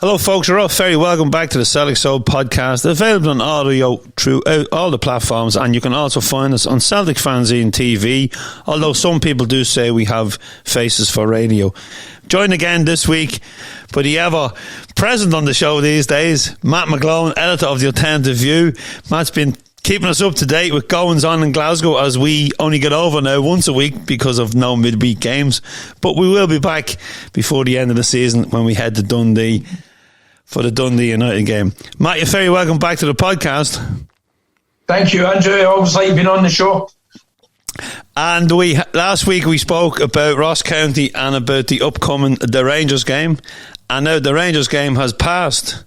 Hello folks, you're all very welcome back to the Celtic Soul Podcast, available on audio throughout all the platforms, and you can also find us on Celtic Fanzine TV, although some people do say we have faces for radio. Joined again this week by the ever present on the show these days, Matt McGlone, editor of The Alternative View. Matt's been keeping us up to date with goings on in Glasgow, as we only get over now once a week because of no midweek games. But we will be back before the end of the season when we head to Dundee for the Dundee United game. Matt, you're very welcome back to the podcast. Thank you, Andrew. I always like being on the show. And last week we spoke about Ross County and about the Rangers game. And now the Rangers game has passed.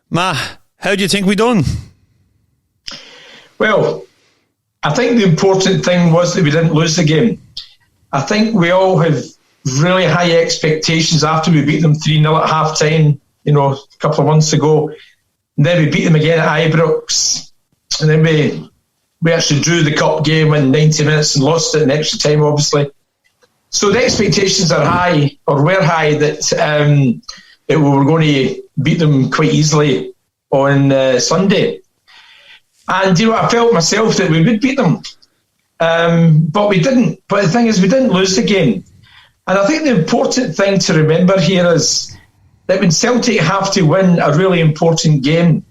Matt, how do you think we done? Well, I think the important thing was that we didn't lose the game. I think we all have really high expectations after we beat them 3-0 at half-time, a couple of months ago. And then we beat them again at Ibrox. And then we actually drew the cup game in 90 minutes and lost it in extra time, obviously. So the expectations are high, or were high, that we were going to beat them quite easily on Sunday. And, I felt myself that we would beat them. But we didn't. But the thing is, we didn't lose the game. And I think the important thing to remember here is that when Celtic have to win a really important game,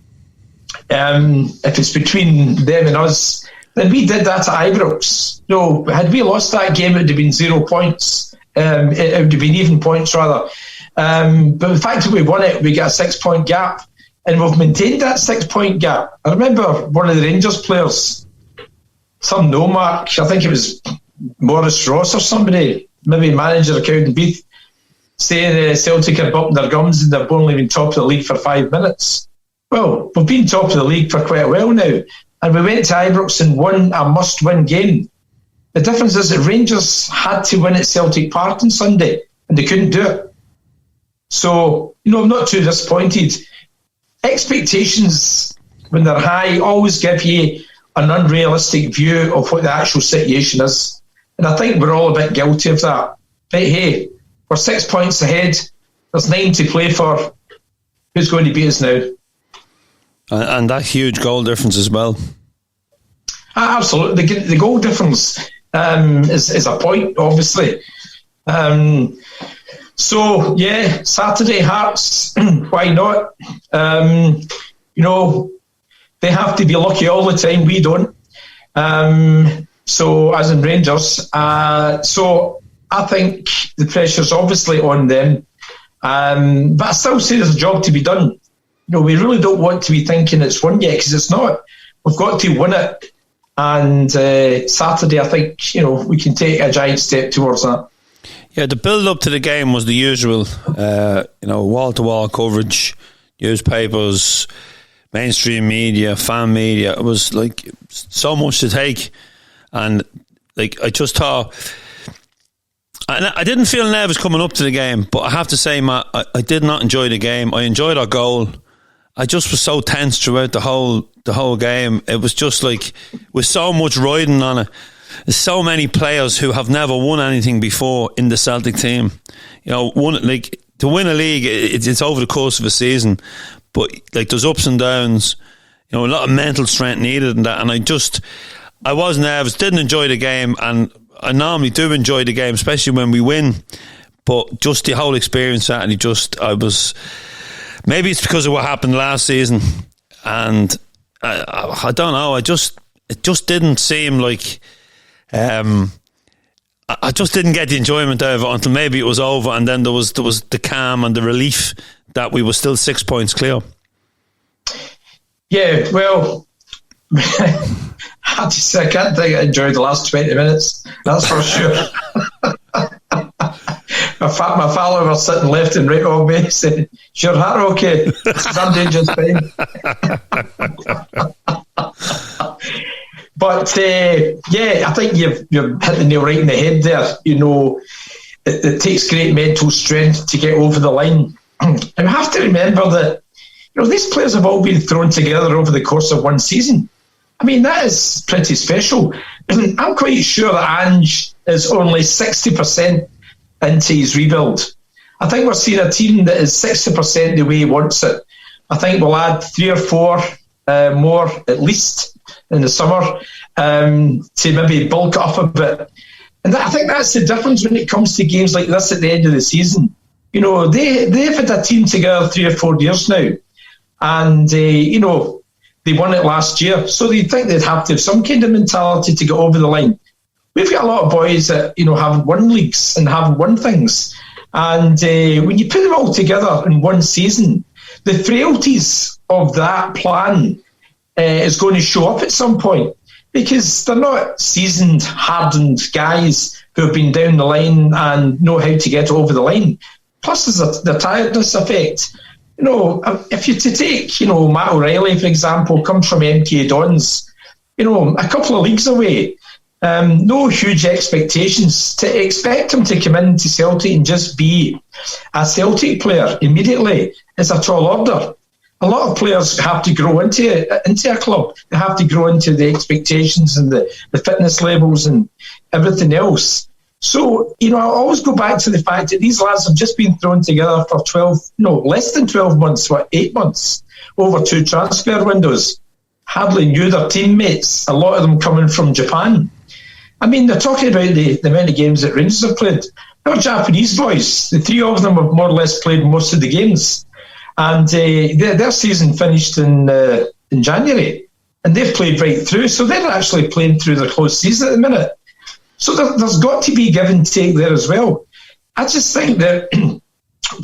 if it's between them and us, then we did that at Ibrox. No, had we lost that game, it would have been 0 points. It would have been even points, rather. But the fact that we won it, we got a 6-point gap. And we've maintained that 6-point gap. I remember one of the Rangers players, some no-mark, I think it was Maurice Ross or somebody, maybe manager of Cowdenbeath, saying Celtic are bumping their gums and they've only been top of the league for 5 minutes. Well, we've been top of the league for quite a while now, and we went to Ibrox and won a must-win game. The difference is that Rangers had to win at Celtic Park on Sunday, and they couldn't do it. So, I'm not too disappointed. Expectations, when they're high, always give you an unrealistic view of what the actual situation is. And I think we're all a bit guilty of that. But hey, we're 6 points ahead. There's 9 to play for. Who's going to beat us now? And that huge goal difference as well. Absolutely. The goal difference is a point, obviously. So, yeah, Saturday, Hearts, why not? They have to be lucky all the time. We don't. So, as in Rangers. So, I think the pressure's obviously on them. But I still say there's a job to be done. We really don't want to be thinking it's won yet, because it's not. We've got to win it. And Saturday, I think, we can take a giant step towards that. Yeah, the build-up to the game was the usual, wall-to-wall coverage, newspapers, mainstream media, fan media. It was like so much to take. And I just thought, I didn't feel nervous coming up to the game, but I have to say, Matt, I did not enjoy the game. I enjoyed our goal. I just was so tense throughout the whole game. It was just like, with so much riding on it. There's so many players who have never won anything before in the Celtic team. To win a league, it's over the course of a season, but there's ups and downs. A lot of mental strength needed in that. And I was nervous, didn't enjoy the game, and I normally do enjoy the game, especially when we win. But just the whole experience, Saturday, maybe it's because of what happened last season, and I don't know. It just didn't seem like. I just didn't get the enjoyment out of it until maybe it was over, and then there was the calm and the relief that we were still 6 points clear. Yeah, well, I can't think I enjoyed the last 20 minutes. That's for sure. My father was sitting left and right of me saying, "Is your heart okay? Sunday just fine." But, I think you've hit the nail right in the head there. It takes great mental strength to get over the line. And we have to remember that, these players have all been thrown together over the course of one season. I mean, that is pretty special. I'm quite sure that Ange is only 60% into his rebuild. I think we're seeing a team that is 60% the way he wants it. I think we'll add 3 or 4 more at least in the summer to maybe bulk it up a bit. And I think that's the difference when it comes to games like this at the end of the season. You know, they've had a team together 3 or 4 years now. And, you know, they won it last year. So you'd think they'd have to have some kind of mentality to get over the line. We've got a lot of boys that, you know, haven't won leagues and haven't won things. And when you put them all together in one season, the frailties of that plan is going to show up at some point, because they're not seasoned, hardened guys who have been down the line and know how to get over the line. Plus, there's the tiredness effect. You know, if you're to take, you know, Matt O'Reilly, for example, comes from MK Dons, you know, a couple of leagues away, no huge expectations. To expect him to come into Celtic and just be a Celtic player immediately is a tall order. A lot of players have to grow into a club. They have to grow into the expectations and the fitness levels and everything else. So, you know, I always go back to the fact that these lads have just been thrown together for less than 12 months, 8 months, over 2 transfer windows. Hardly knew their teammates, a lot of them coming from Japan. I mean, they're talking about the amount of games that Rangers have played. They're Japanese boys. The 3 of them have more or less played most of the games. And their season finished in January. And they've played right through. So they're actually playing through their close season at the minute. So there's got to be give and take there as well. I just think that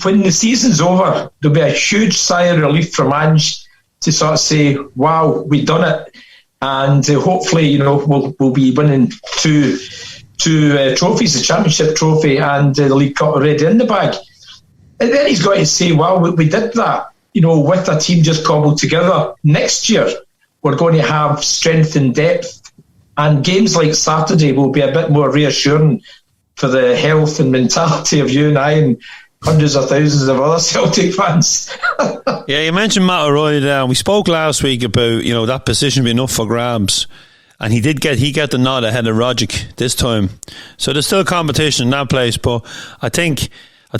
when the season's over, there'll be a huge sigh of relief from Ange to sort of say, wow, we've done it. And hopefully, you know, we'll be winning two trophies, the Championship trophy and the League Cup already in the bag. And then he's got to say, well, we did that, you know, with a team just cobbled together. Next year, we're going to have strength and depth. And games like Saturday will be a bit more reassuring for the health and mentality of you and I and hundreds of thousands of other Celtic fans. Yeah, you mentioned Matt O'Reilly there. We spoke last week about, you know, that position being up for grabs. And he got the nod ahead of Rogic this time. So there's still competition in that place. But I think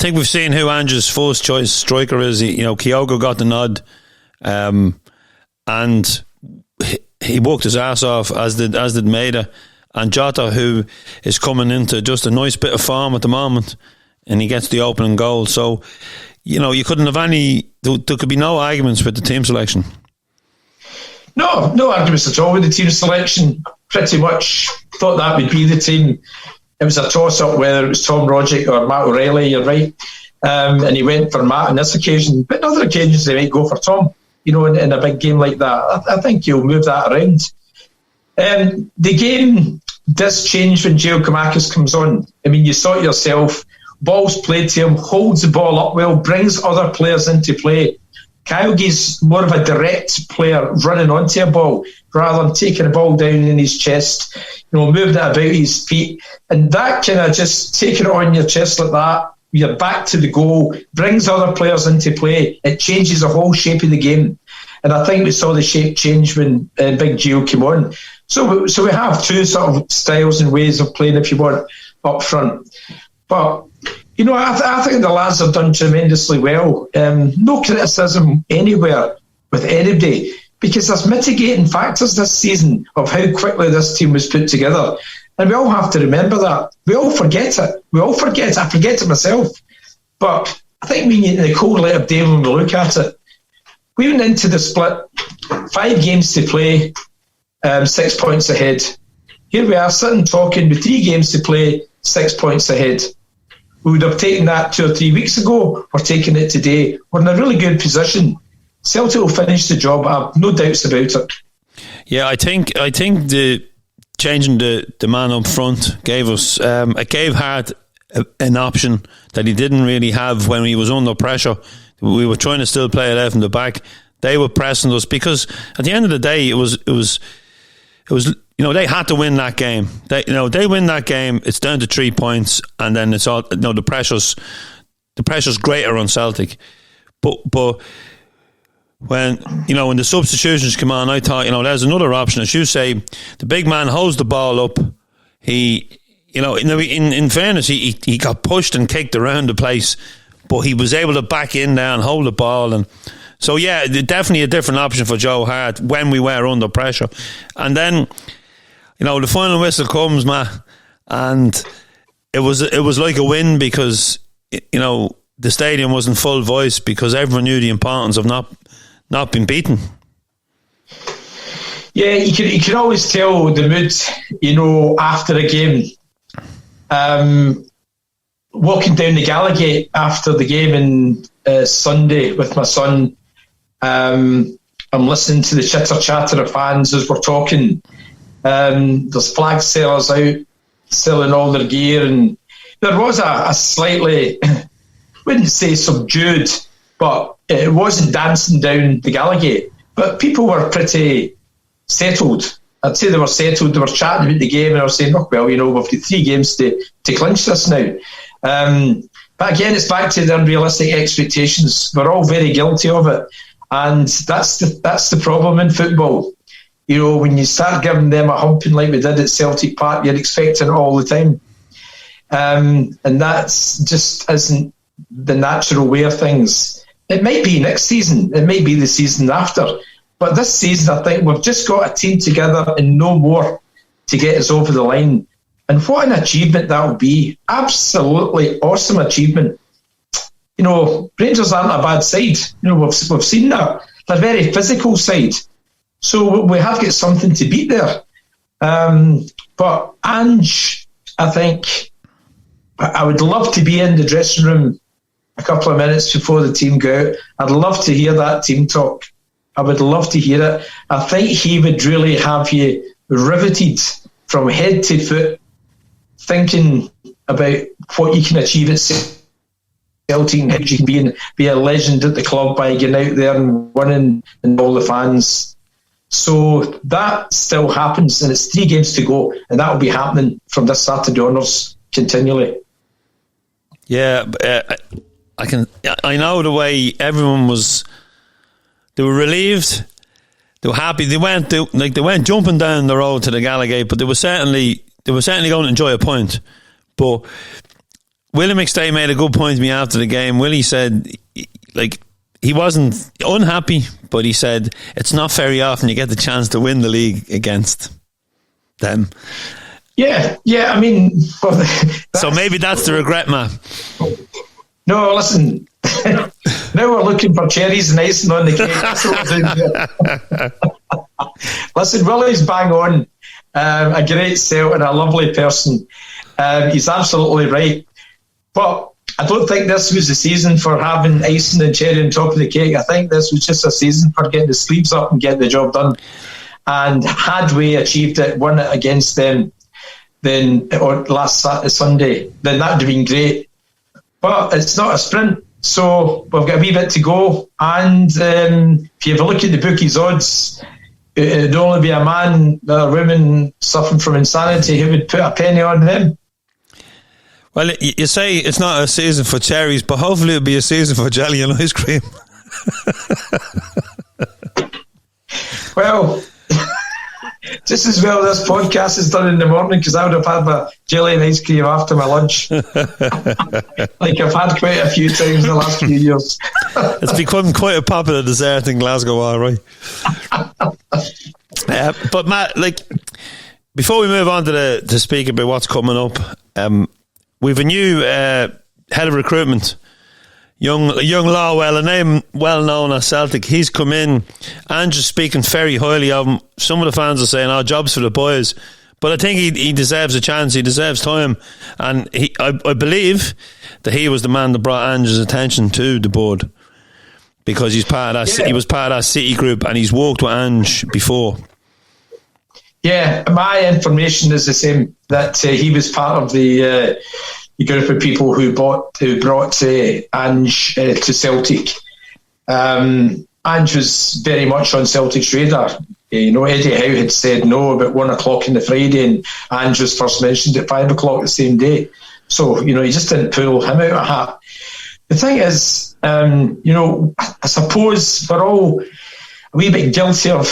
we've seen who Ange's first choice striker is. You know, Kyogo got the nod. And he worked his ass off, as did Maida. And Jota, who is coming into just a nice bit of form at the moment, and he gets the opening goal. So, you know, you couldn't have there could be no arguments with the team selection. No arguments at all with the team selection. Pretty much thought that would be the team. It was a toss-up whether it was Tom Rogic or Matt O'Reilly, you're right. And he went for Matt on this occasion. But on other occasions, they might go for Tom. You know, in a big game like that, I think he'll move that around. The game does change when Giakoumakis comes on. I mean, you saw it yourself. Ball's played to him, holds the ball up well, brings other players into play. Kyogo's more of a direct player running onto a ball rather than taking a ball down in his chest, you know, moving it about his feet. And that kind of just taking it on your chest like that, you're back to the goal, brings other players into play. It changes the whole shape of the game. And I think we saw the shape change when Big Gio came on. So we have 2 sort of styles and ways of playing, if you want, up front. But, you know, I think the lads have done tremendously well. No criticism anywhere with anybody, because there's mitigating factors this season of how quickly this team was put together. And we all have to remember that. We all forget it. I forget it myself. But I think we need the cold light of day when we look at it. We went into the split, 5 games to play, 6 points ahead. Here we are sitting talking with 3 games to play, 6 points ahead. We would have taken that 2 or 3 weeks ago. We're taking it today. We're in a really good position. Celtic will finish the job. I have no doubts about it. Yeah, I think the changing the man up front gave us it gave Hart an option that he didn't really have when he was under pressure. We were trying to still play it out from the back. They were pressing us because at the end of the day, it was you know, they had to win that game. They win that game. It's down to 3 points, and then it's all, you know, the pressure's greater on Celtic. But when the substitutions come on, I thought, you know, there's another option. As you say, the big man holds the ball up. He, you know, in fairness, he got pushed and kicked around the place, but he was able to back in there and hold the ball. And so, yeah, definitely a different option for Joe Hart when we were under pressure. And then, the final whistle comes, Matt, and it was like a win because, the stadium was in full voice because everyone knew the importance of not being beaten. Yeah, you can always tell the mood, after a game. Walking down the Gallagate after the game on Sunday with my son, I'm listening to the chitter-chatter of fans as we're talking. There's flag sellers out selling all their gear, and there was a slightly, wouldn't say subdued, but it wasn't dancing down the Gallagate. But people were pretty settled. I'd say they were settled. They were chatting about the game, and I was saying, we've got 3 games to clinch this now. But again, it's back to the unrealistic expectations. We're all very guilty of it, and that's the problem in football. When you start giving them a humping like we did at Celtic Park, you're expecting it all the time, and that's just isn't the natural way of things. It might be next season, it might be the season after, but this season I think we've just got a team together and no more to get us over the line. And what an achievement that will be. Absolutely awesome achievement. Rangers aren't a bad side. We've seen that. They're a very physical side. So we have got something to beat there. But Ange, I think, I would love to be in the dressing room a couple of minutes before the team go out. I'd love to hear that team talk. I would love to hear it. I think he would really have you riveted from head to foot, thinking about what you can achieve at Celtic and how you can be a legend at the club by getting out there and winning and all the fans. So that still happens, and it's 3 games to go, and that will be happening from this Saturday onwards continually. Yeah, I know the way everyone was. They were relieved. They were happy. They went jumping down the road to the Gallagate, but they were certainly going to enjoy a point. But Willie McStay made a good point to me after the game. Willie said, he wasn't unhappy, but he said it's not very often you get the chance to win the league against them. Yeah. I mean, so maybe that's the regret, Matt. No, listen. Now we're looking for cherries and icing on the cake. That's what we're doing. Listen, Willie's bang on. A great Celt and a lovely person. He's absolutely right. But I don't think this was the season for having icing and cherry on top of the cake. I think this was just a season for getting the sleeves up and getting the job done. And had we achieved it, won it against them, or last Sunday, then that would have been great. But it's not a sprint, so we've got a wee bit to go. And if you have a look at the bookies' odds, it would only be a man or a woman suffering from insanity who would put a penny on them. Well, you say it's not a season for cherries, but hopefully it'll be a season for jelly and ice cream. Well, just as well this podcast is done in the morning, because I would have had my jelly and ice cream after my lunch. Like I've had quite a few times in the last few years. It's become quite a popular dessert in Glasgow, all right. But Matt, before we move on to speak about what's coming up, we've a new head of recruitment, young Lawell, a name well known at Celtic. He's come in and just speaking very highly of him. Some of the fans are saying, jobs for the boys. But I think he deserves a chance. He deserves time. And I believe that he was the man that brought Ange's attention to the board, because he was part of that City group and he's worked with Ange before. Yeah, my information is the same, that he was part of the group of people who brought Ange to Celtic. Ange was very much on Celtic's radar. Eddie Howe had said no about 1 o'clock on the Friday, and Ange was first mentioned at 5 o'clock the same day. So, he just didn't pull him out of a hat. The thing is, I suppose we're all a wee bit guilty of,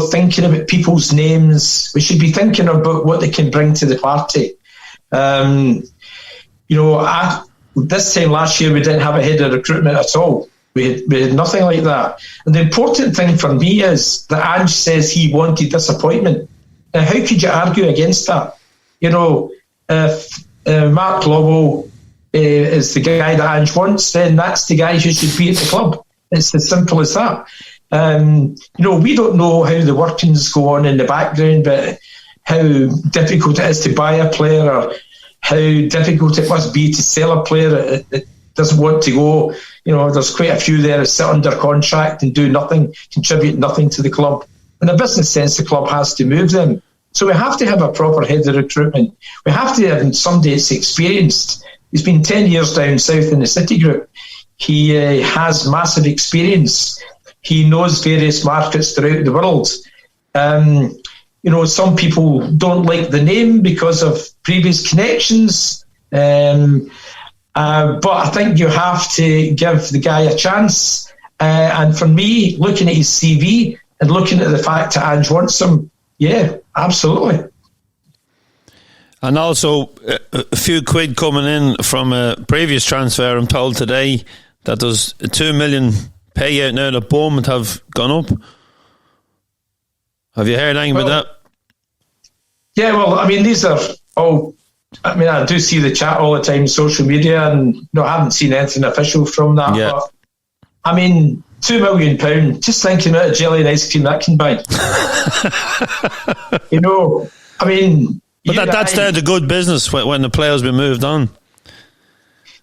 thinking about people's names. We should be thinking about what they can bring to the party. This time last year, we didn't have a head of recruitment at all. We had nothing like that. And the important thing for me is that Ange says he wanted this appointment. Now, how could you argue against that? You know, if Mark Lawell is the guy that Ange wants, then that's the guy who should be at the club. It's as simple as that. You know, we don't know how the workings go on in the background, but how difficult it is to buy a player, or how difficult it must be to sell a player that doesn't want to go. You know, there's quite a few there that sit under contract and do nothing, contribute nothing to the club. In a business sense, the club has to move them. So we have to have a proper head of recruitment. We have to have somebody that's experienced. He's been 10 years down south in the City Group. He has massive experience. He knows various markets throughout the world. You know, some people don't like the name because of previous connections. But I think you have to give the guy a chance. And for me, looking at his CV and looking at the fact that Ange wants him, yeah, absolutely. And also, a few quid coming in from a previous transfer. I'm told today that there's a 2 million payout now that Bournemouth have gone up. Have you heard anything about that? Yeah, well, I mean, these are all... I mean, I do see the chat all the time on social media, and no, I haven't seen anything official from that. Yeah. But, I mean, £2 million, just thinking about a jelly and ice cream that can buy. You know, I mean... But that's down to good business when the player's been moved on.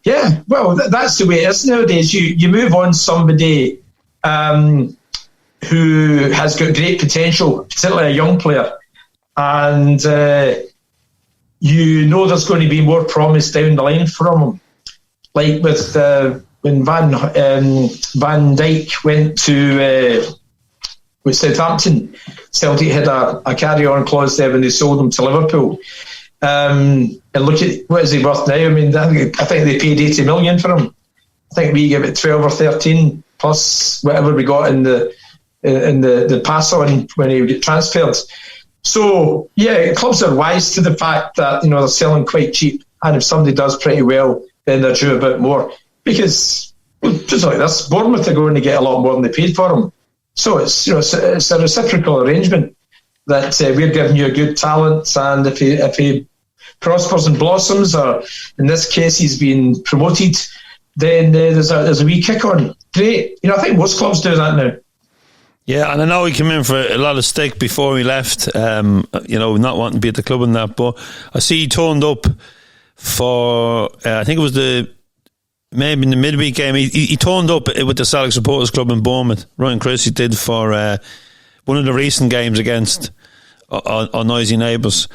Yeah, well, that's the way it is nowadays. You move on somebody who has got great potential, particularly a young player, and you know there's going to be more promise down the line from him. Like with when Van Dijk went to with Southampton, Celtic had a carry-on clause there when they sold him to Liverpool. And look at what is he worth now. I mean, I think they paid 80 million for him. I think we gave it 12 or 13 plus whatever we got in the pass on when he would get transferred. So yeah, clubs are wise to the fact that, you know, they're selling quite cheap, and if somebody does pretty well, then they're due a bit more. Because just like this, Bournemouth are going to get a lot more than they paid for him. So it's, you know, it's a reciprocal arrangement that we're giving you a good talent, and if he prospers and blossoms, or in this case he's been promoted, then there's a wee kick on. Great. You know, I think most clubs do that now. Yeah, and I know he came in for a lot of stick before he left, you know, not wanting to be at the club and that, but I see he turned up for, I think it was maybe in the midweek game, he turned up with the Celtic Supporters Club in Bournemouth. Ryan Christie did for one of the recent games against our noisy neighbours.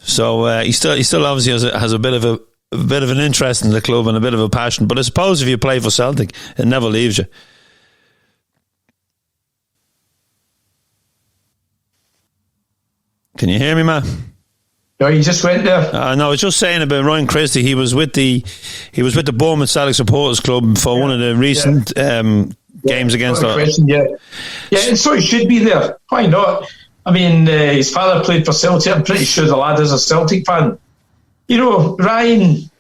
So he still obviously has a bit of an interest in the club and a bit of a passion. But I suppose if you play for Celtic, it never leaves you. Can you hear me, Matt? No, you just went there. No, I was just saying about Ryan Christie. He was with the Bournemouth Celtic Supporters Club for one of the recent games against us. Yeah, and so he should be there. Why not? I mean, his father played for Celtic. I'm pretty sure the lad is a Celtic fan. You know, Ryan,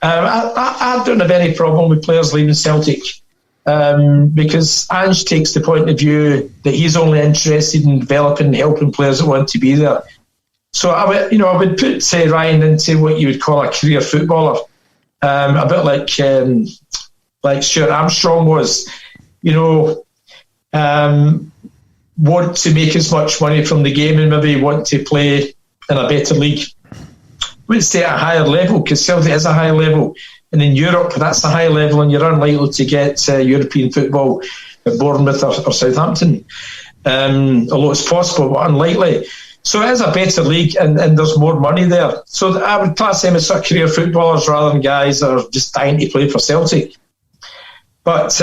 I don't have any problem with players leaving Celtic because Ange takes the point of view that he's only interested in developing and helping players that want to be there. So I would put, say, Ryan into what you would call a career footballer, a bit like Stuart Armstrong was. You know, want to make as much money from the game and maybe want to play in a better league. I wouldn't stay at a higher level because Celtic is a high level, and in Europe that's a high level, and you're unlikely to get European football at Bournemouth or Southampton. Although it's possible, but unlikely. So it is a better league, and there's more money there. So I would class them as sort of career footballers rather than guys that are just dying to play for Celtic. But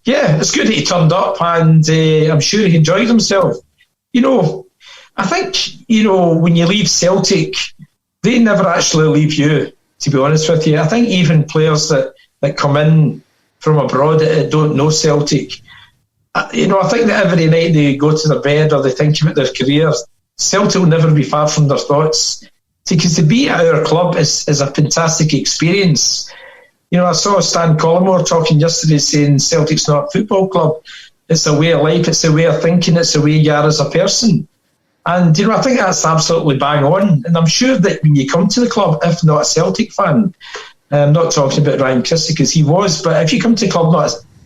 yeah, it's good that he turned up, and I'm sure he enjoyed himself. You know, I think, you know, when you leave Celtic, they never actually leave you, to be honest with you. I think even players that come in from abroad that don't know Celtic, you know, I think that every night they go to their bed or they think about their careers, Celtic will never be far from their thoughts. Because to be at our club is a fantastic experience. I saw Stan Collymore talking yesterday saying Celtic's not a football club. It's a way of life, it's a way of thinking, it's a way you are as a person. And, I think that's absolutely bang on. And I'm sure that when you come to the club, if not a Celtic fan, I'm not talking about Ryan Christie because he was, but if you come to the club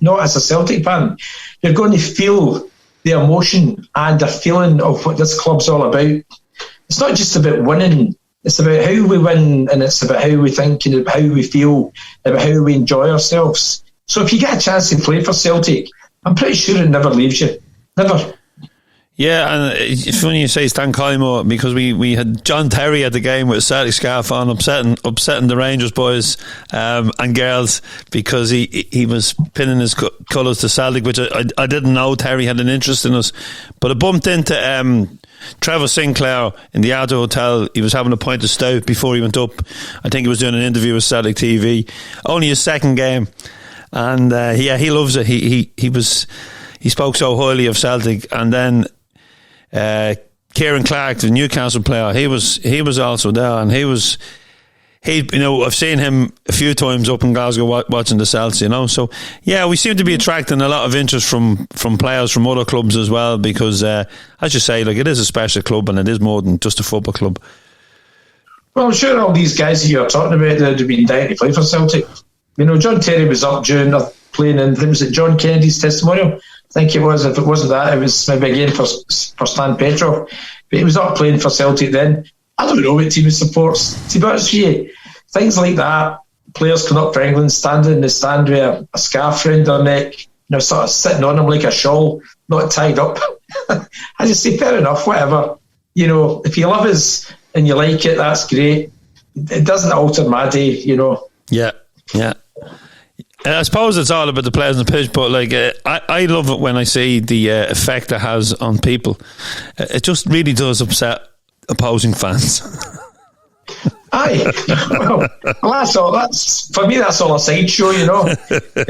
not as a Celtic fan, you're going to feel the emotion and the feeling of what this club's all about. It's not just about winning. It's about how we win, and it's about how we think and about how we feel, about how we enjoy ourselves. So if you get a chance to play for Celtic, I'm pretty sure it never leaves you. Never. Yeah, and it's funny you say Stan Collymore because we had John Terry at the game with a Celtic scarf on, upsetting the Rangers boys and girls because he was pinning his colours to Celtic, which I didn't know Terry had an interest in us. But I bumped into Trevor Sinclair in the Ardor Hotel. He was having a pint of stout before he went up. I think he was doing an interview with Celtic TV. Only his second game, and he loves it. He spoke so highly of Celtic, and then Kieran Clark, the Newcastle player, he was also there, and I've seen him a few times up in Glasgow watching the Celts, So yeah, we seem to be attracting a lot of interest from players from other clubs as well, because as you say, it is a special club and it is more than just a football club. Well, I'm sure all these guys that you're talking about that have been dying to play for Celtic. John Terry was up during playing in, was it John Kennedy's testimonial? I think it was. If it wasn't that, it was maybe again for Stan Petrov. But he was up playing for Celtic then. I don't know what team he supports. To be honest with you, things like that, players come up for England, standing in the stand with a scarf around their neck, sort of sitting on them like a shawl, not tied up. I just say, fair enough, whatever. If you love us and you like it, that's great. It doesn't alter my day, Yeah. I suppose it's all about the players on the pitch, but I love it when I see the effect it has on people. It just really does upset opposing fans. Aye, well, that's all. That's for me. That's all a sideshow, that's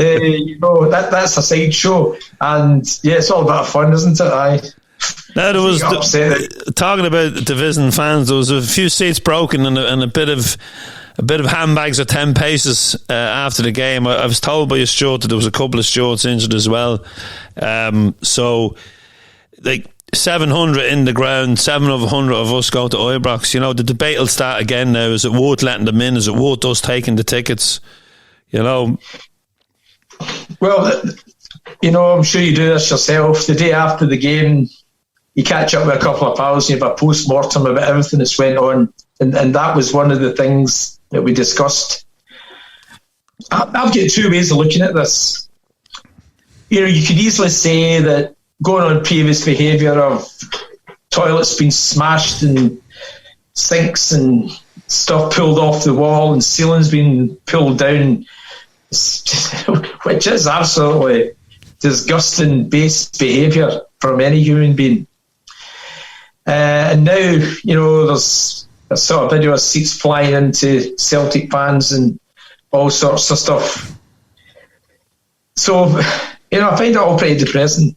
a sideshow, and yeah, it's all about fun, isn't it? Aye. Now there was talking about division fans. There was a few seats broken and a bit of handbags at 10 paces after the game. I was told by a steward that there was a couple of stewards injured as well. 700 in the ground, 700 of us go to Ibrox. The debate will start again now. Is it worth letting them in? Is it worth us taking the tickets? Well, I'm sure you do this yourself. The day after the game, you catch up with a couple of pals, you have a post-mortem about everything that's went on. And that was one of the things that we discussed. I've got two ways of looking at this. You could easily say that going on previous behaviour of toilets being smashed and sinks and stuff pulled off the wall and ceilings being pulled down, which is absolutely disgusting base behaviour from any human being. And now, there's a sort of video of seats flying into Celtic fans and all sorts of stuff. So, I find it all pretty depressing.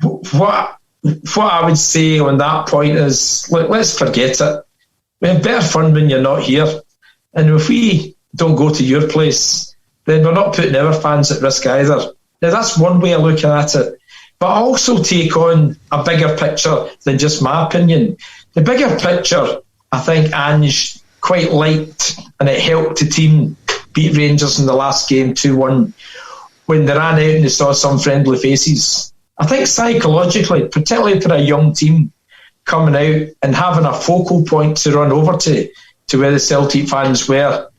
What I would say on that point is, let's forget it. We have better fun when you're not here. And if we don't go to your place, then we're not putting our fans at risk either. Now, that's one way of looking at it. But I also take on a bigger picture than just my opinion. The bigger picture, I think Ange quite liked, and it helped the team beat Rangers in the last game 2-1 when they ran out and they saw some friendly faces. I think psychologically, particularly for a young team coming out and having a focal point to run over to where the Celtic fans were,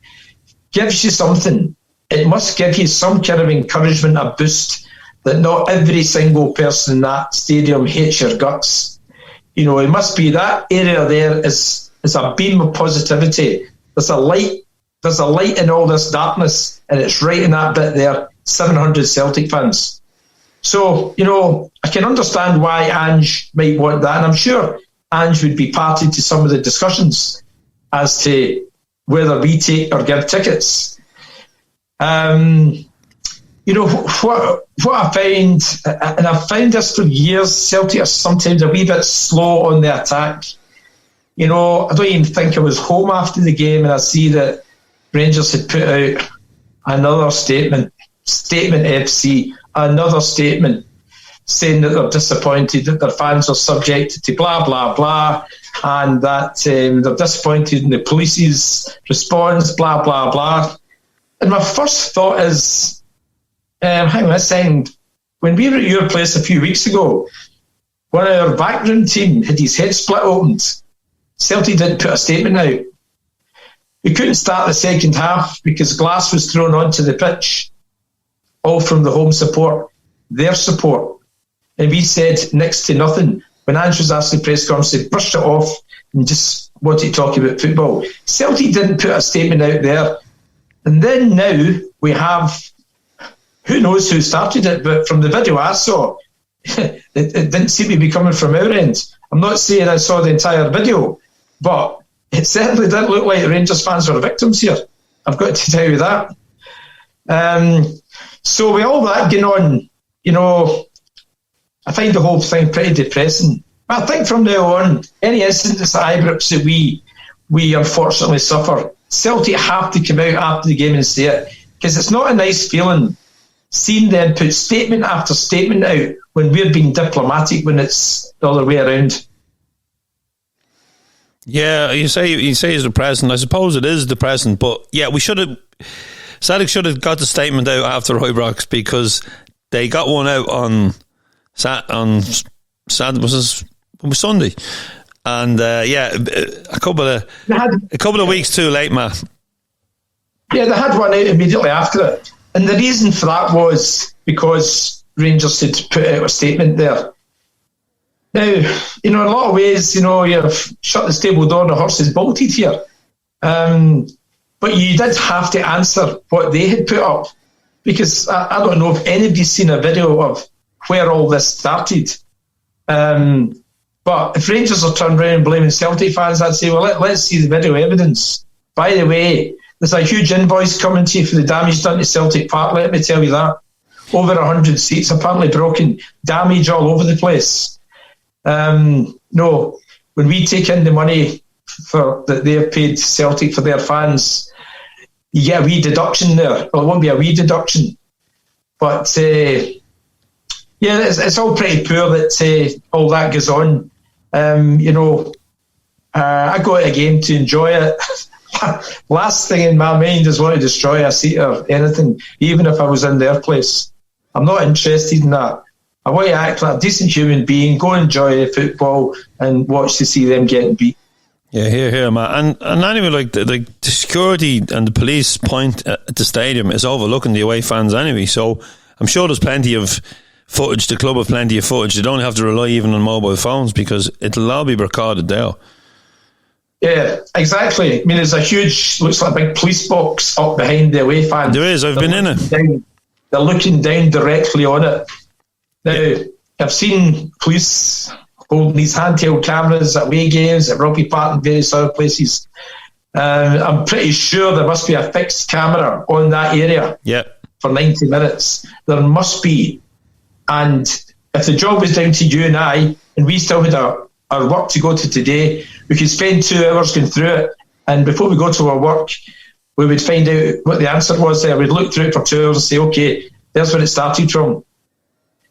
gives you something. It must give you some kind of encouragement, a boost, that not every single person in that stadium hates your guts. It must be that area there is a beam of positivity. There's a light in all this darkness, and it's right in that bit there, 700 Celtic fans. So, I can understand why Ange might want that, and I'm sure Ange would be party to some of the discussions as to whether we take or give tickets. What I find, and I've found this for years, Celtic are sometimes a wee bit slow on the attack. I don't even think I was home after the game and I see that Rangers had put out another statement FC, another statement saying that they're disappointed that their fans are subjected to blah, blah, blah, and that they're disappointed in the police's response, blah, blah, blah. And my first thought is, hang on a second, when we were at your place a few weeks ago, one of our backroom team had his head split open. Celtic didn't put a statement out. We couldn't start the second half because glass was thrown onto the pitch, all from the home support, their support. And we said next to nothing. When Andrew was asked the press conference, they brushed it off and just wanted to talk about football. Celtic didn't put a statement out there. And then now we have, who knows who started it, but from the video I saw, it didn't seem to be coming from our end. I'm not saying I saw the entire video, but it certainly didn't look like the Rangers fans were victims here. I've got to tell you that. So with all that going on, you know, I find the whole thing pretty depressing. But I think from now on, any incidents at Ibrox that we unfortunately suffer, Celtic have to come out after the game and say it, because it's not a nice feeling seeing them put statement after statement out when we're being diplomatic when it's the other way around. Yeah, you say it's depressing. I suppose it is depressing, but yeah, Celtic should have got the statement out after Ibrox because they got one out on Sunday, and a couple of weeks too late, Matt. Yeah, they had one out immediately after it, and the reason for that was because Rangers had put out a statement there. Now, you know, in a lot of ways, you know, you've shut the stable door and the horse is bolted here. But you did have to answer what they had put up, because I don't know if anybody's seen a video of where all this started. But if Rangers are turned around and blaming Celtic fans, I'd say, well, let's see the video evidence. By the way, there's a huge invoice coming to you for the damage done to Celtic Park, let me tell you that. Over 100 seats apparently broken, damage all over the place. No, when we take in the money that they've paid Celtic for their fans, you get a wee deduction there. Well, it won't be a wee deduction, but it's all pretty poor that all that goes on. You know, I go to a game to enjoy it. Last thing in my mind is want to destroy a seat or anything, even if I was in their place. I'm not interested in that. I want to act like a decent human being, go enjoy football and watch to see them getting beat. Yeah, here, man. And anyway, like the security and the police point at the stadium is overlooking the away fans anyway. So I'm sure there's plenty of footage. The club have plenty of footage. They don't have to rely even on mobile phones because it'll all be recorded there. Yeah, exactly. I mean, there's a huge, looks like a big police box up behind the away fans. There is. I've been in it. They're looking down directly on it. Now, I've seen police holding these handheld cameras at away games, at Rugby Park and various other places. I'm pretty sure there must be a fixed camera on that area for 90 minutes. There must be. And if the job was down to you and I, and we still had our work to go to today, we could spend 2 hours going through it. And before we go to our work, we would find out what the answer was there. We'd look through it for 2 hours and say, okay, there's where it started from.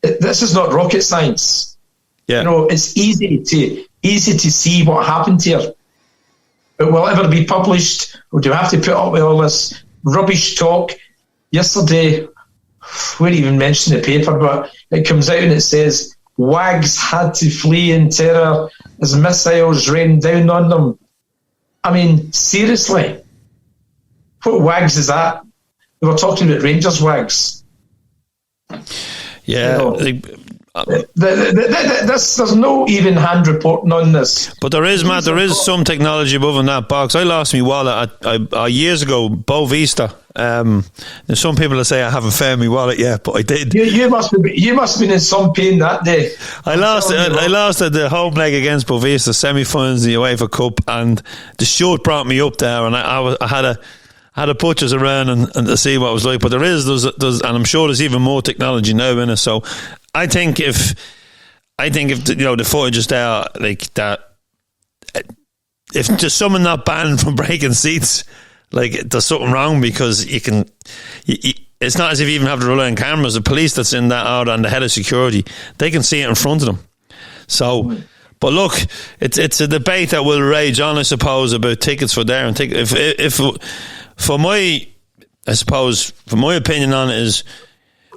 This is not rocket science. Yeah. You know, it's easy to see what happened here. But will it ever be published? Or do you have to put up with all this rubbish talk? Yesterday, we didn't even mention the paper, but it comes out and it says, Wags had to flee in terror as missiles rained down on them. I mean, seriously, what Wags is that? We were talking about Rangers Wags. Yeah. You know, there's no even hand reporting on this. But there is, Matt, there is some technology above in that box. I lost my wallet years ago, Boa Vista. There's some people that say I haven't found my wallet yet, but I did. You must have been in some pain that day. I lost at the home leg against Boa Vista, semi-finals in the UEFA Cup, and the short brought me up there, and I had a purchase around and to see what it was like. But there's and I'm sure there's even more technology now in it. So I think if you know the footage is there like that, if there's someone not banned from breaking seats, like there's something wrong, because it's not as if you even have to rely on cameras. The police that's in that out and the head of security, they can see it in front of them. So, but look, it's a debate that will rage on, I suppose, about tickets for there and if for my opinion on it is,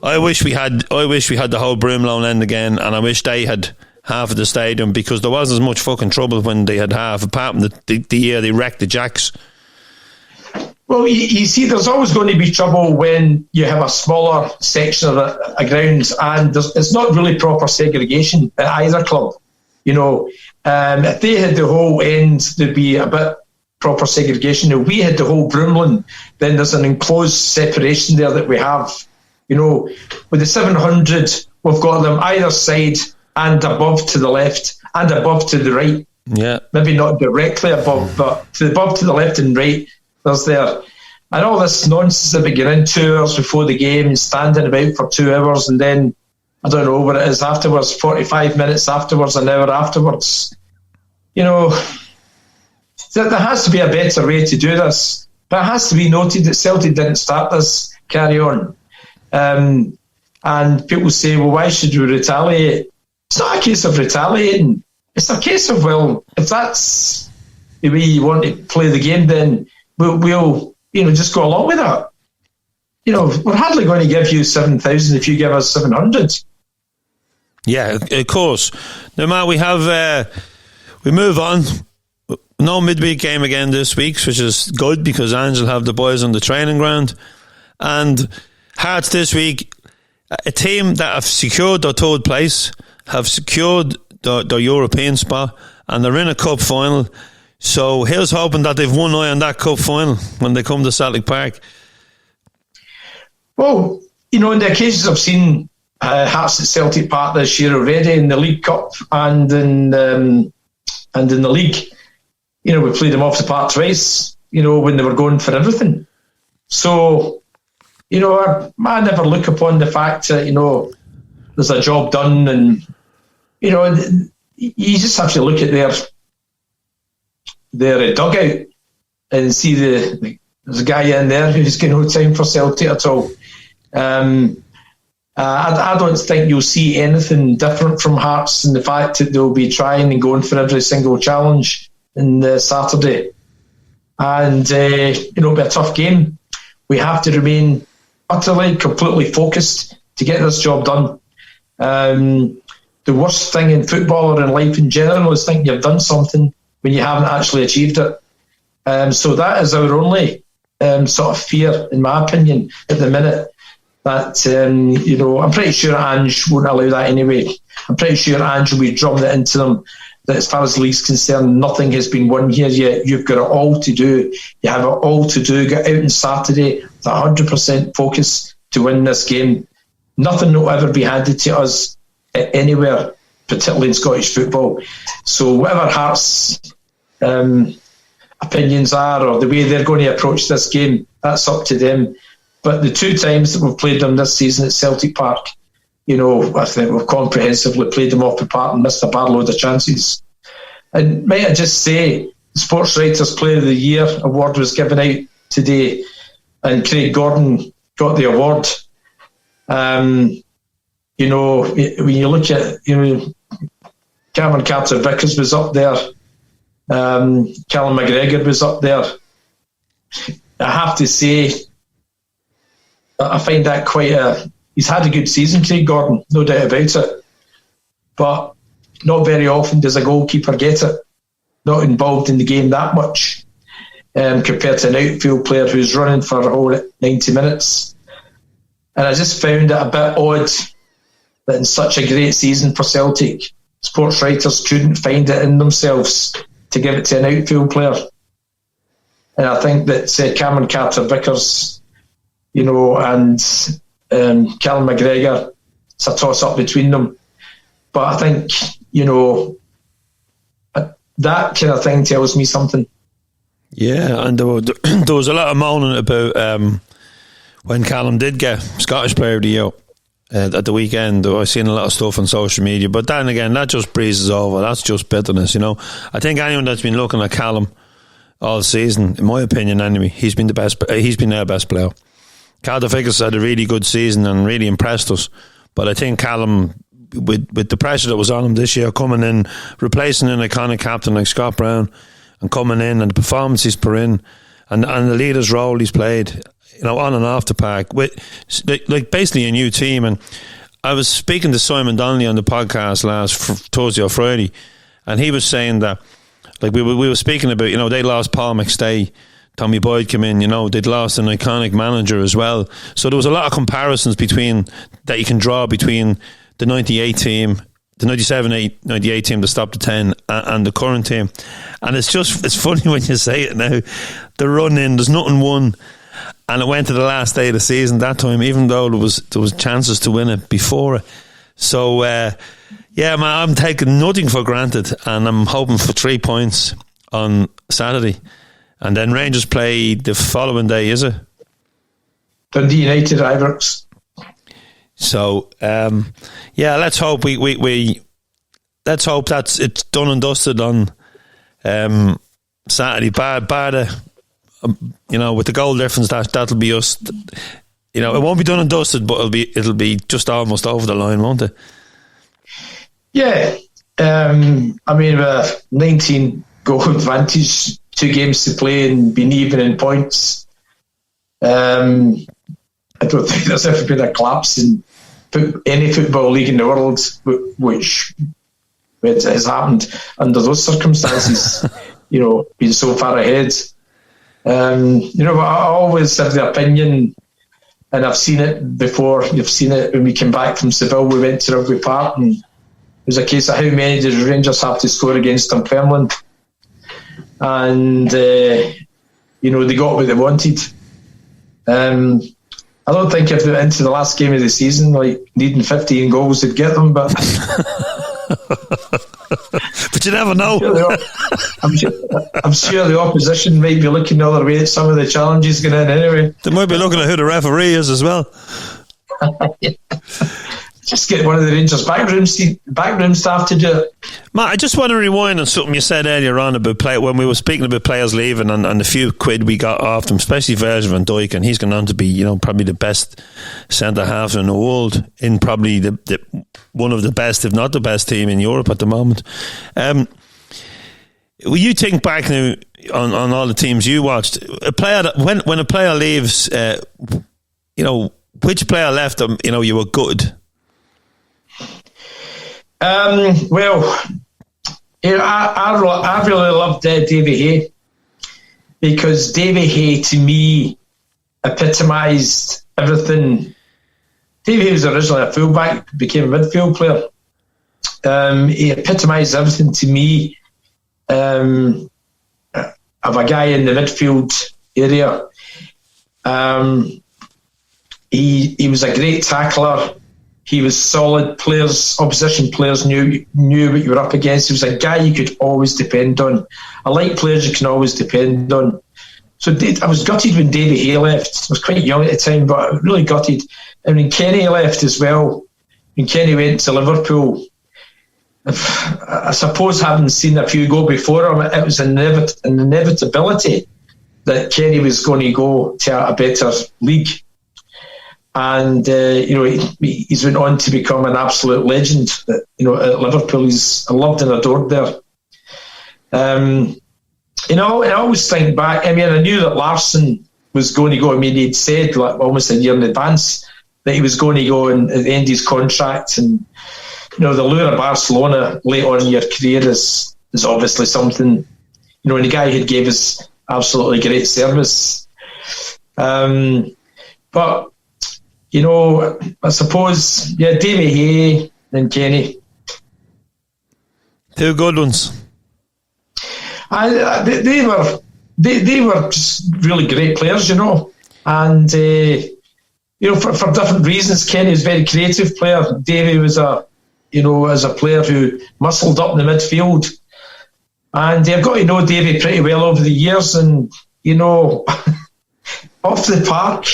I wish we had the whole Broomloan end again, and I wish they had half of the stadium, because there wasn't as much fucking trouble when they had half, apart from the year they wrecked the Jacks. Well, you see, there's always going to be trouble when you have a smaller section of a ground, and it's not really proper segregation at either club. You know, if they had the whole end, there'd be a bit proper segregation. If we had the whole Broomloan, then there's an enclosed separation there that we have. You know, with the 700, we've got them either side and above to the left and above to the right. Yeah. Maybe not directly above, but above to the left and right, there's there. And all this nonsense that we get in 2 hours before the game and standing about for 2 hours, and then, I don't know what it is afterwards, 45 minutes afterwards, an hour afterwards. You know, there has to be a better way to do this. But it has to be noted that Celtic didn't start this carry on. And people say, well, why should we retaliate? It's not a case of retaliating. It's a case of, well, if that's the way you want to play the game, then we'll just go along with that. You know, we're hardly going to give you 7,000 if you give us 700. Yeah, of course. Now, Matt, we move on. No midweek game again this week, which is good, because Angel have the boys on the training ground. And Hearts this week, a team that have secured their third place, have secured their European spot, and they're in a cup final. So here's hoping that they've one eye on that cup final when they come to Celtic Park. Well, you know, in the occasions I've seen Hearts at Celtic Park this year already, in the League Cup and in the league, you know, we played them off the park twice, you know, when they were going for everything. So, you know, I never look upon the fact that, you know, there's a job done, and, you know, you just have to look at their dugout and see there's a guy in there who's got no time for Celtic at all. I don't think you'll see anything different from Hearts in the fact that they'll be trying and going for every single challenge in Saturday. And, it'll be a tough game. We have to remain utterly, completely focused to get this job done. The worst thing in football or in life in general is thinking you've done something when you haven't actually achieved it. So that is our only sort of fear, in my opinion, at the minute. That, you know, I'm pretty sure Ange won't allow that anyway. I'm pretty sure Ange will be drumming it into them that as far as the league's concerned, nothing has been won here yet. You've got it all to do. You have it all to do. Get out on Saturday with 100% focus to win this game. Nothing will ever be handed to us anywhere, particularly in Scottish football. So whatever Hearts' opinions are, or the way they're going to approach this game, that's up to them. But the 2 times that we've played them this season at Celtic Park, you know, I think we've comprehensively played them off the park and missed a bad load of chances. And might I just say, the Sports Writers Player of the Year award was given out today, and Craig Gordon got the award. You know, when you look at, you know, Cameron Carter-Vickers was up there, Callum McGregor was up there. I have to say, I find that he's had a good season, Craig Gordon, no doubt about it. But not very often does a goalkeeper get it. Not involved in the game that much, compared to an outfield player who's running for a whole 90 minutes. And I just found it a bit odd that in such a great season for Celtic, sports writers couldn't find it in themselves to give it to an outfield player. And I think that Cameron Carter-Vickers, you know, and Callum McGregor, it's a toss-up between them. But I think, you know, that kind of thing tells me something. Yeah, and there was a lot of moaning about when Callum did get Scottish Player of the Year at the weekend. I've seen a lot of stuff on social media, but then again, that just breezes over. That's just bitterness, you know. I think anyone that's been looking at Callum all season, in my opinion anyway. He's been our best player. Calder Vickers had a really good season and really impressed us. But I think Callum, with the pressure that was on him this year, coming in, replacing an iconic captain like Scott Brown, and coming in, and the performance he's put in, and the leader's role he's played, on and off the park, with like basically a new team. And I was speaking to Simon Donnelly on the podcast last Thursday or Friday, and he was saying that, like we were speaking about, they lost Paul McStay, Tommy Boyd came in, they'd lost an iconic manager as well. So there was a lot of comparisons that you can draw between the 98 team, the 97-98 team that stopped the 10, and the current team. And it's funny when you say it now. The run in, there's nothing won, and it went to the last day of the season that time, even though there was chances to win it before it. So man, I'm taking nothing for granted, and I'm hoping for 3 points on Saturday. And then Rangers play the following day, is it? Dundee United, Ibrox. So let's hope let's hope that's it's done and dusted on Saturday. Bar with the goal difference, that'll be us. It won't be done and dusted, but it'll be just almost over the line, won't it? Yeah. 19 goal advantage, 2 games to play and being even in points. I don't think there's ever been a collapse in any football league in the world, which has happened under those circumstances. Being so far ahead. But I always have the opinion, and I've seen it before. You've seen it when we came back from Seville. We went to Rugby Park, and it was a case of how many did Rangers have to score against Dunfermline, and they got what they wanted. I don't think if they went into the last game of the season, needing 15 goals, they'd get them, but but you never know. I'm sure the opposition might be looking the other way at some of the challenges going in anyway. They might be looking at who the referee is as well. Just get one of the Rangers backroom staff to do it. Matt, I just want to rewind on something you said earlier on about when we were speaking about players leaving and the few quid we got off them, especially Virgil van Dijk, and he's gone on to be, probably the best centre half in the world, in probably the one of the best, if not the best team in Europe at the moment. Will you think back now on all the teams you watched? A player that when a player leaves, which player left them? You were good. I really loved Davy Hay, because Davy Hay to me epitomised everything. Davy Hay was originally a fullback, became a midfield player. He epitomised everything to me of a guy in the midfield area. He was a great tackler. He was solid. Opposition players knew what you were up against. He was a guy you could always depend on. I like players you can always depend on. So I was gutted when Davy Hay left. I was quite young at the time, but really gutted. And when Kenny left as well, when Kenny went to Liverpool, I suppose having seen a few go before him, it was an inevitability that Kenny was going to go to a better league. And, he's went on to become an absolute legend. At Liverpool, he's loved and adored there. I always think back, I knew that Larsson was going to go. He'd said almost a year in advance that he was going to go and at the end of his contract. And, the lure of Barcelona late on in your career is obviously something, and the guy who gave us absolutely great service. But, I suppose, Davy Hay and Kenny. 2 good ones. They were just really great players, and for different reasons. Kenny was a very creative player. Davy was a player who muscled up in the midfield, and I've got to know Davy pretty well over the years, and off the park.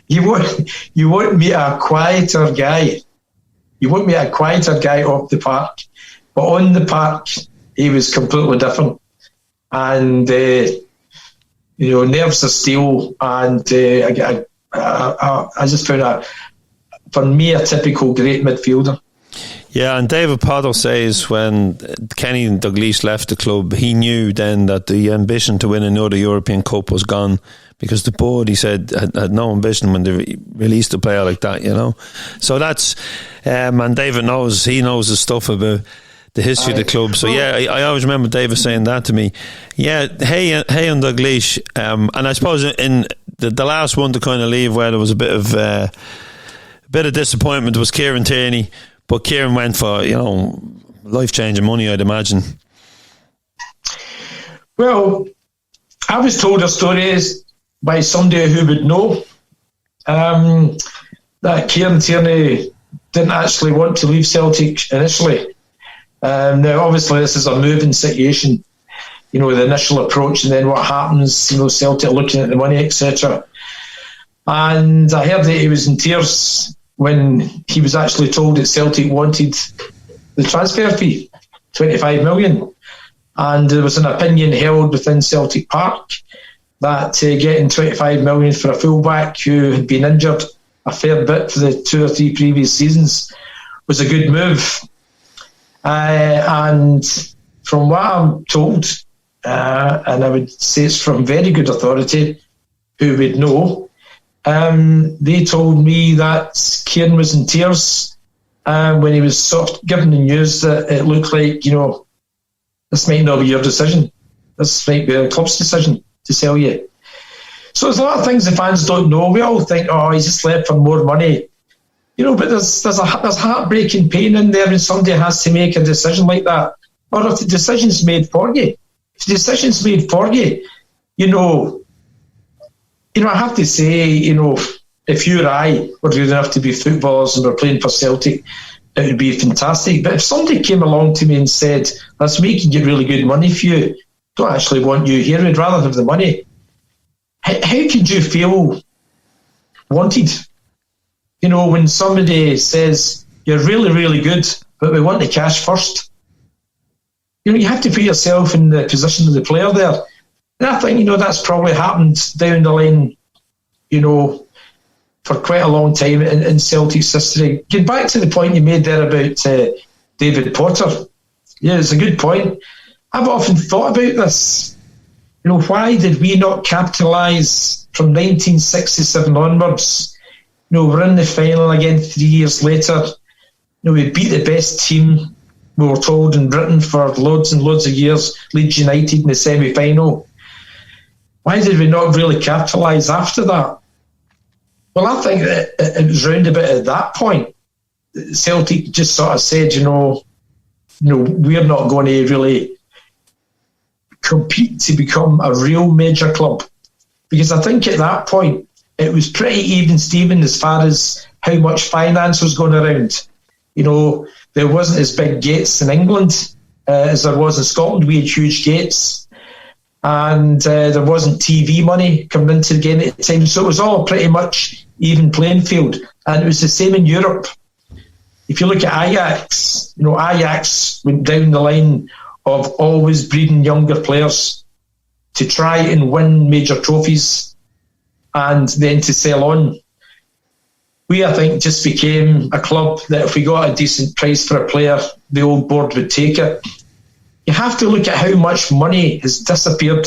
You won't meet a quieter guy. You won't meet a quieter guy off the park. But on the park, he was completely different. And, nerves of steel, and I just found that, for me, a typical great midfielder. Yeah, and David Potter says when Kenny Dalglish left the club, he knew then that the ambition to win another European Cup was gone, because the board, he said, had no ambition when they released a player like that, So that's, and David knows his stuff about the history of the club. So yeah, I always remember David saying that to me. Yeah, hey on Dalglish, and I suppose in the last one to kind of leave where there was a bit of disappointment was Kieran Tierney. But Kieran went for, life-changing money, I'd imagine. Well, I was told a story by somebody who would know that Kieran Tierney didn't actually want to leave Celtic initially. Now, obviously, this is a moving situation, the initial approach and then what happens, Celtic looking at the money, etc. And I heard that he was in tears when he was actually told that Celtic wanted the transfer fee, 25 million. And there was an opinion held within Celtic Park that getting 25 million for a fullback who had been injured a fair bit for the 2 or 3 previous seasons was a good move. And from what I'm told, and I would say it's from very good authority who would know, they told me that Kieran was in tears when he was sort of given the news that it looked like, this might not be your decision. This might be a club's decision to sell you. So there's a lot of things the fans don't know. We all think, he's just left for more money. But there's heartbreaking pain in there when somebody has to make a decision like that. Or if the decision's made for you. I have to say, if you or I were good enough to be footballers and were playing for Celtic, it would be fantastic. But if somebody came along to me and said, let's make you get really good money for you, don't actually want you here, we'd rather have the money. How could you feel wanted? When somebody says, you're really, really good, but we want the cash first. You have to put yourself in the position of the player there. And I think, that's probably happened down the line, for quite a long time in Celtic's history. Get back to the point you made there about David Potter. Yeah, it's a good point. I've often thought about this. Why did we not capitalise from 1967 onwards? We're in the final again 3 years later. We beat the best team, we were told, in Britain for loads and loads of years, Leeds United in the semi-final. Why did we not really capitalise after that? Well, I think it was round about at that point. Celtic just sort of said, we're not going to really compete to become a real major club. Because I think at that point, it was pretty even Steven as far as how much finance was going around. There wasn't as big gates in England as there was in Scotland. We had huge gates. And there wasn't TV money coming into the game at the time. So it was all pretty much even playing field. And it was the same in Europe. If you look at Ajax, Ajax went down the line of always breeding younger players to try and win major trophies and then to sell on. We, I think, just became a club that if we got a decent price for a player, the old board would take it. You have to look at how much money has disappeared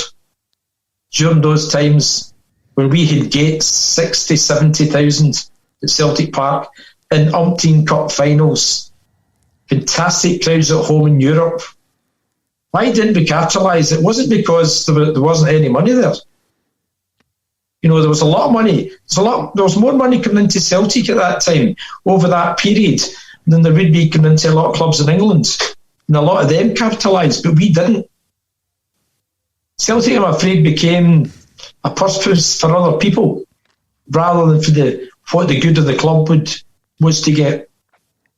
during those times when we had gates 60, 70,000 at Celtic Park in umpteen cup finals. Fantastic crowds at home in Europe. Why didn't we capitalise? It wasn't because there wasn't any money there. There was a lot of money. There was more money coming into Celtic at that time, over that period, than there would be coming into a lot of clubs in England. And a lot of them capitalised, but we didn't. Celtic, I'm afraid, became a purpose for other people rather than for what the good of the club was to get.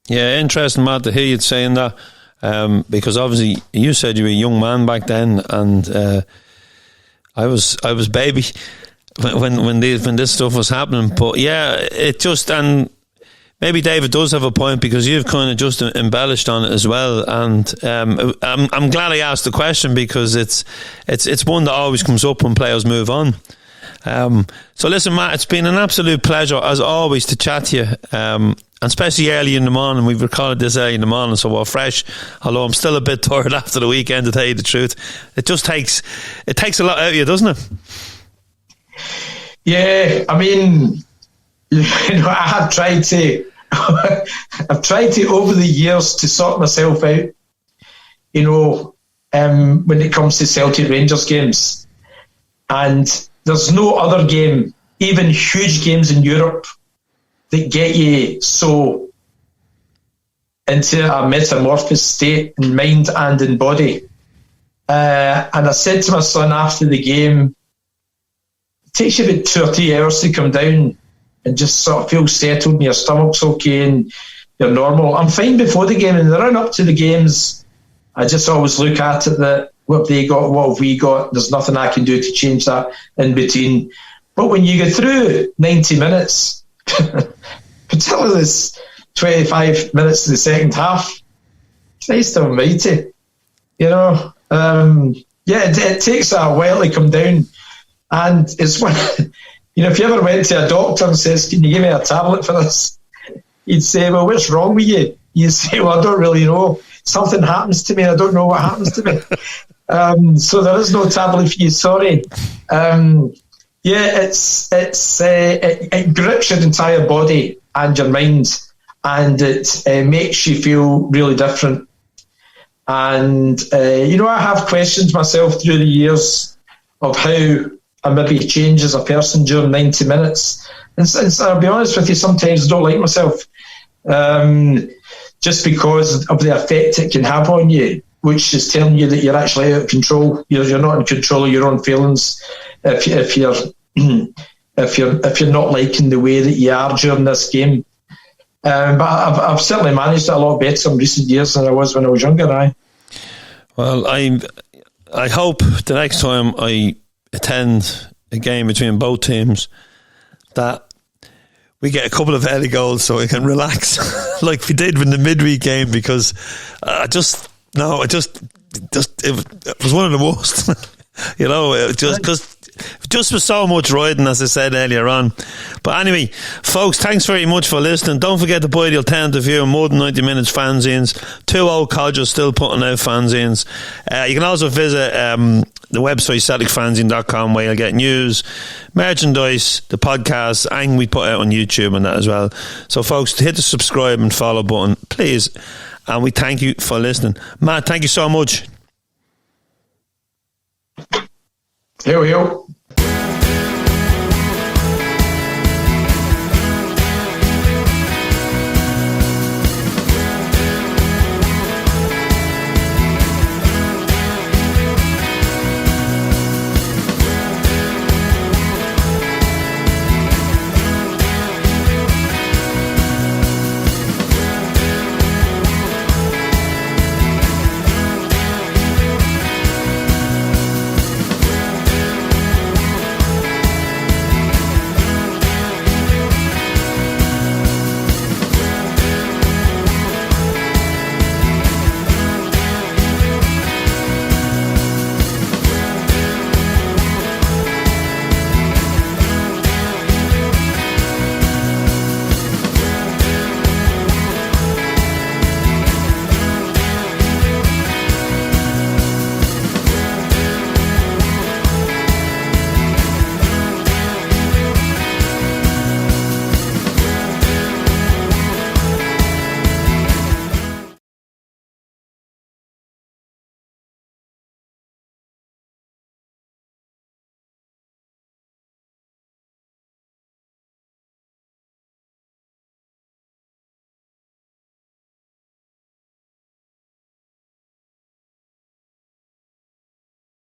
Yeah, interesting, Matt, to hear you saying that, because obviously you said you were a young man back then, and I was baby when this stuff was happening. But yeah, it just, and maybe David does have a point, because you've kind of just embellished on it as well. And I'm glad I asked the question, because it's one that always comes up when players move on. So listen, Matt, it's been an absolute pleasure as always to chat to you, and especially early in the morning. We've recorded this early in the morning, so we're fresh, although I'm still a bit tired after the weekend, to tell you the truth. It takes a lot out of you, doesn't it? Yeah, I mean, I've tried to over the years to sort myself out, when it comes to Celtic Rangers games. And there's no other game, even huge games in Europe, that get you so into a metamorphosed state in mind and in body. And I said to my son after the game, it takes you about 2 or 3 hours to come down and just sort of feel settled and your stomach's okay and you're normal. I'm fine before the game, and the run up to the games, I just always look at it that what have they got, what have we got? There's nothing I can do to change that in between. But when you go through 90 minutes, particularly this 25 minutes of the second half, it's nice to almighty. It takes a while to come down. And it's when, if you ever went to a doctor and says, can you give me a tablet for this? He'd say, well, what's wrong with you? You'd say, well, I don't really know. Something happens to me. I don't know what happens to me. So there is no tablet for you, sorry. It grips your entire body and your mind, and it makes you feel really different. And, I have questioned myself through the years of how I maybe change as a person during 90 minutes. And I'll be honest with you, sometimes I don't like myself, just because of the effect it can have on you, which is telling you that you're actually out of control. You're not in control of your own feelings if you're not liking the way that you are during this game. But I've certainly managed it a lot better in recent years than I was when I was younger. Well, I hope the next time I attend a game between both teams that we get a couple of early goals so we can relax like we did in the midweek game, because it was one of the worst. Just with so much riding, as I said earlier on. But anyway, folks, thanks very much for listening. Don't forget to buy the alternative view and More Than 90 Minutes fanzines. 2 old codgers still putting out fanzines. You can also visit the website CelticFanzine.com, where you'll get news, merchandise, the podcast, and we put out on YouTube and that as well. So folks, hit the subscribe and follow button, please. And we thank you for listening. Matt, thank you so much. Yo.